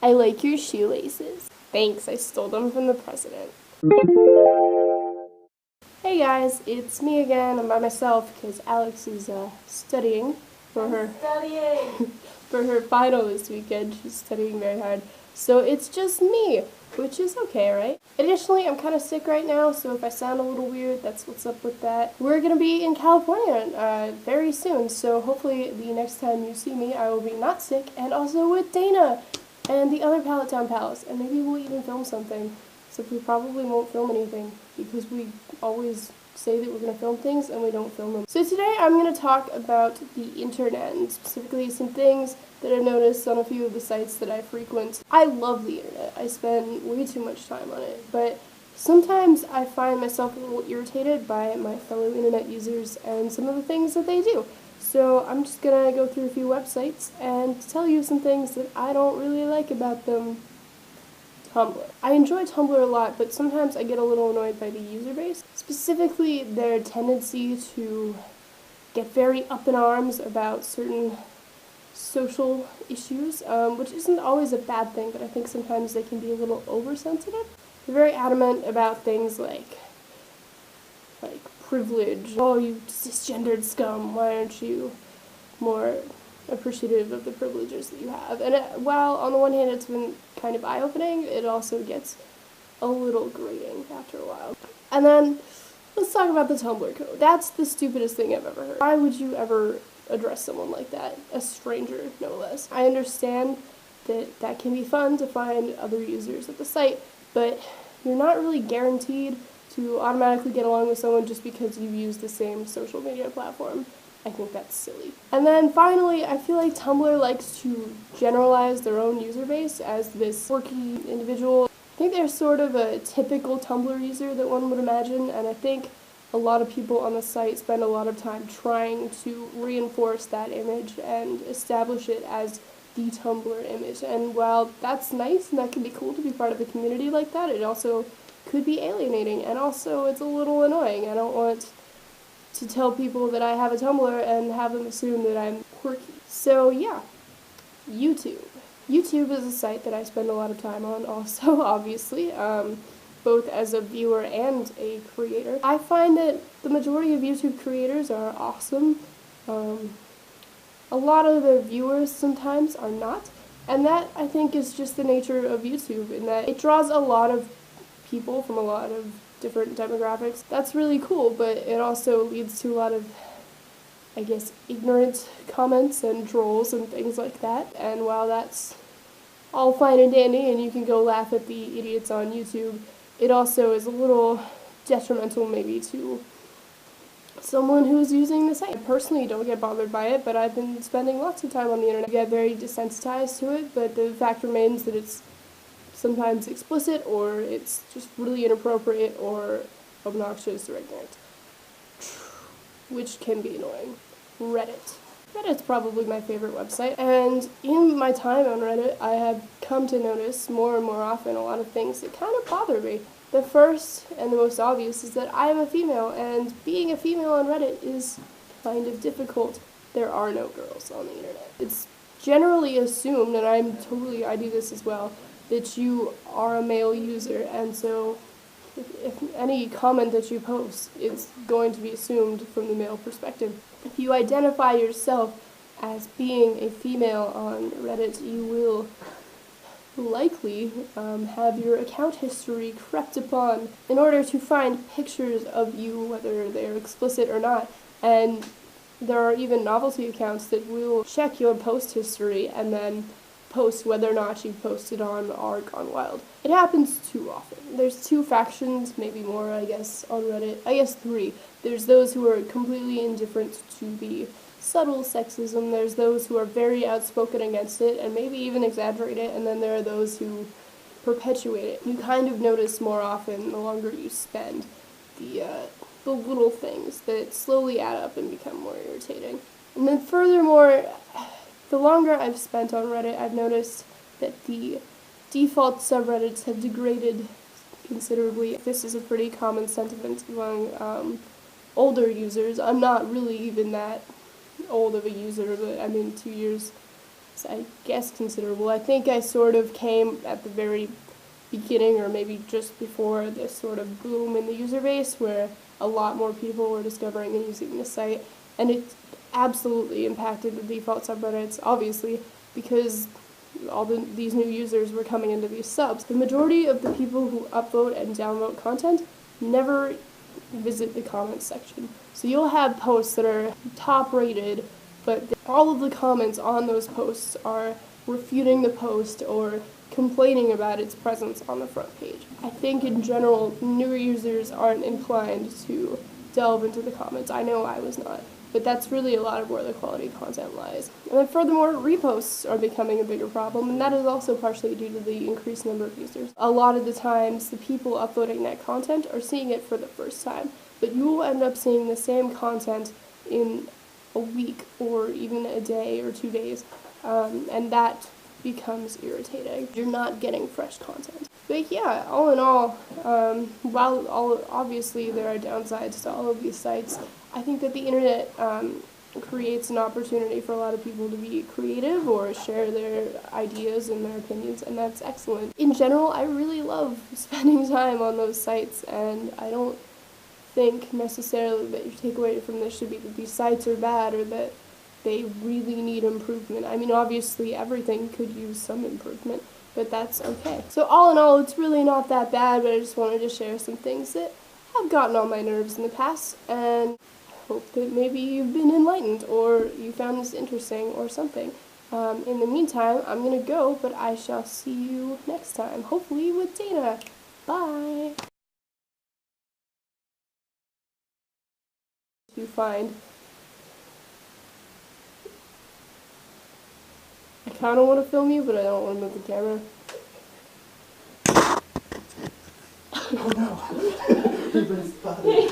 I like your shoelaces. Thanks, I stole them from the president. Hey guys, it's me again. I'm by myself because Alex is studying for her for her final this weekend. She's studying very hard. So it's just me, which is okay, right? Additionally, I'm kind of sick right now, so if I sound a little weird, that's what's up with that. We're going to be in California very soon, so hopefully the next time you see me, I will be not sick, and also with Dana and the other Pallet Town pals, and maybe we'll even film something. Except we probably won't film anything, because we always say that we're going to film things and we don't film them. So today I'm going to talk about the internet, and specifically some things that I've noticed on a few of the sites that I frequent. I love the internet. I spend way too much time on it, but sometimes I find myself a little irritated by my fellow internet users and some of the things that they do. So I'm just going to go through a few websites and tell you some things that I don't really like about them. Tumblr. I enjoy Tumblr a lot, but sometimes I get a little annoyed by the user base. Specifically, their tendency to get very up in arms about certain social issues, which isn't always a bad thing, but I think sometimes they can be a little oversensitive. They're very adamant about things like privilege. Oh, you cisgendered scum, why aren't you more appreciative of the privileges that you have? And while on the one hand it's been kind of eye-opening, it also gets a little grating after a while. And then let's talk about the Tumblr code. That's the stupidest thing I've ever heard. Why would you ever address someone like that? A stranger, no less. I understand that that can be fun to find other users at the site, but you're not really guaranteed to automatically get along with someone just because you've used the same social media platform. I think that's silly. And then finally, I feel like Tumblr likes to generalize their own user base as this quirky individual. I think they're sort of a typical Tumblr user that one would imagine, and I think a lot of people on the site spend a lot of time trying to reinforce that image and establish it as the Tumblr image. And while that's nice and that can be cool to be part of a community like that, it also could be alienating, and also it's a little annoying. I don't want to tell people that I have a Tumblr and have them assume that I'm quirky. So yeah, YouTube. YouTube is a site that I spend a lot of time on also, obviously, both as a viewer and a creator. I find that the majority of YouTube creators are awesome. A lot of the viewers sometimes are not, and that I think is just the nature of YouTube, in that it draws a lot of people from a lot of different demographics. That's really cool, but it also leads to a lot of, I guess, ignorant comments and trolls and things like that. And while that's all fine and dandy and you can go laugh at the idiots on YouTube, it also is a little detrimental maybe to someone who's using the site. I personally don't get bothered by it, but I've been spending lots of time on the internet. I get very desensitized to it, but the fact remains that it's sometimes explicit, or it's just really inappropriate or obnoxious or ignorant, which can be annoying. Reddit. Reddit's probably my favorite website, and in my time on Reddit, I have come to notice more and more often a lot of things that kind of bother me. The first and the most obvious is that I am a female, and being a female on Reddit is kind of difficult. There are no girls on the internet. It's generally assumed, and I do this as well, that you are a male user, and so if any comment that you post is going to be assumed from the male perspective. If you identify yourself as being a female on Reddit, you will likely have your account history crept upon in order to find pictures of you, whether they're explicit or not, and there are even novelty accounts that will check your post history and then post whether or not you posted on or Gone Wild. It happens too often. There's two factions, maybe more, I guess, on Reddit. I guess three. There's those who are completely indifferent to the subtle sexism. There's those who are very outspoken against it and maybe even exaggerate it, and then there are those who perpetuate it. You kind of notice more often the longer you spend the little things that slowly add up and become more irritating. And then furthermore, the longer I've spent on Reddit, I've noticed that the default subreddits have degraded considerably. This is a pretty common sentiment among older users. I'm not really even that old of a user, but I mean 2 years is, I guess, considerable. I think I sort of came at the very beginning, or maybe just before this sort of boom in the user base where a lot more people were discovering and using the site, and it absolutely impacted the default subreddits, obviously, because these new users were coming into these subs. The majority of the people who upvote and downvote content never visit the comments section. So you'll have posts that are top rated, but all of the comments on those posts are refuting the post or complaining about its presence on the front page. I think in general, newer users aren't inclined to delve into the comments. I know I was not. But that's really a lot of where the quality content lies. And then furthermore, reposts are becoming a bigger problem, and that is also partially due to the increased number of users. A lot of the times, the people uploading that content are seeing it for the first time, but you will end up seeing the same content in a week or even a day or 2 days, and that becomes irritating. You're not getting fresh content. But yeah, all in all, while obviously there are downsides to all of these sites, I think that the internet creates an opportunity for a lot of people to be creative or share their ideas and their opinions, and that's excellent. In general, I really love spending time on those sites, and I don't think necessarily that your takeaway from this should be that these sites are bad or that they really need improvement. I mean, obviously everything could use some improvement, but that's okay. So all in all, it's really not that bad, but I just wanted to share some things that have gotten on my nerves in the past, and hope that maybe you've been enlightened or you found this interesting or something. In the meantime, I'm going to go, but I shall see you next time, hopefully with Dana. Bye! You find. I kind of want to film you, but I don't want to move the camera. Oh no! Everybody's spotted.